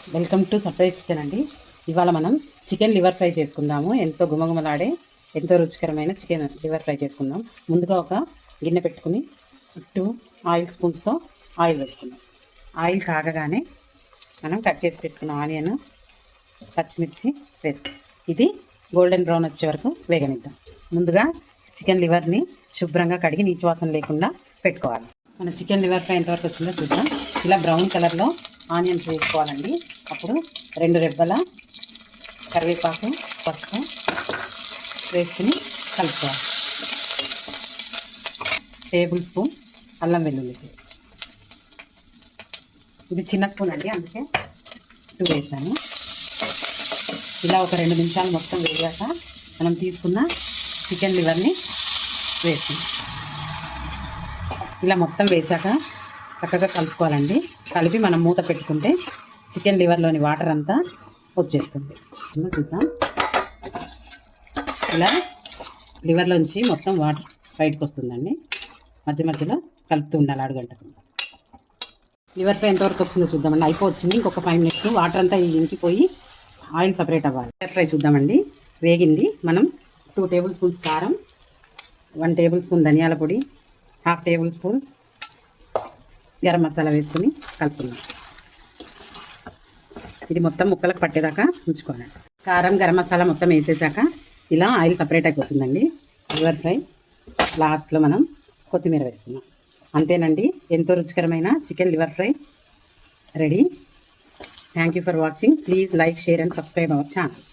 Welcome to surprise kitchen అండి. ఇవాళ మనం చికెన్ లివర్ ఫ్రై చేసుకుందాము. ఎంతో గుమగుమలాడే ఎంతో రుచికరమైన చికెన్ లివర్ ఫ్రై చేసుకుందాం. ముందుగా ఒక గిన్నె పెట్టుకుని 2 ఆయిల్ స్పూన్స్తో ఆయిల్ వేసుకుందాం. ఆయిల్ కాగగానే మనం కట్ చేసి పెట్టుకున్న ఆనియన్, పచ్చిమిర్చి వేస్తాం. ఇది గోల్డెన్ బ్రౌన్ వచ్చే వరకు వేగనిద్దాం. ముందుగా చికెన్ లివర్ని శుభ్రంగా కడిగి నీచు వాసన లేకుండా పెట్టుకోవాలి. మన చికెన్ లివర్ ఫ్రై ఎంతవరకు వచ్చిందో చూద్దాం. ఇలా బ్రౌన్ కలర్లో ఆనియన్స్ వేసుకోవాలండి. అప్పుడు 2 రెబ్బల కరివేపాకు, పసుపు వేసుకుని కలుపుకోవాలి. టేబుల్ స్పూన్ అల్లం వెల్లుల్లి, ఇది చిన్న స్పూన్ అండి, అందుకే 2 వేసాను. ఇలా ఒక 2 నిమిషాలు మొత్తం వేగాక మనం తీసుకున్న చికెన్ లివర్ని వేసి ఇలా మొత్తం వేసాక చక్కగా కలుపుకోవాలండి. కలిపి మనం మూత పెట్టుకుంటే చికెన్ లివర్లోని వాటర్ అంతా వచ్చేస్తుంది. చూద్దాం. ఇలా లివర్లోంచి మొత్తం వాటర్ బయటకు వస్తుందండి. మధ్య మధ్యలో కలుపుతూ ఉండాలి అడుగంటకుండా. లివర్ ఫ్రై ఎంతవరకు వచ్చిందో చూద్దామండి. అయిపోవచ్చింది. ఇంకొక 5 మినిట్స్ వాటర్ అంతా ఇంకిపోయి ఆయిల్ సపరేట్ అవ్వాలి. లివర్ ఫ్రై చూద్దామండి. వేగింది. మనం 2 టేబుల్ స్పూన్స్ కారం, 1 టేబుల్ స్పూన్ ధనియాల పొడి, 1/2 టేబుల్ స్పూన్ గరం మసాలా వేసుకుని కలుపుకుందాం. ఇది మొత్తం ముక్కలకు పట్టేదాకా ఉంచుకోవాలి. కారం, గరం మసాలా మొత్తం వేసేసాక ఇలా ఆయిల్ సపరేట్ అయిపోతుందండి. లివర్ ఫ్రై లాస్ట్లో మనం కొత్తిమీర వేసుకున్నాం. అంతేనండి, ఎంతో రుచికరమైన chicken liver fry ready. Thank you for watching. Please like, share and subscribe our channel.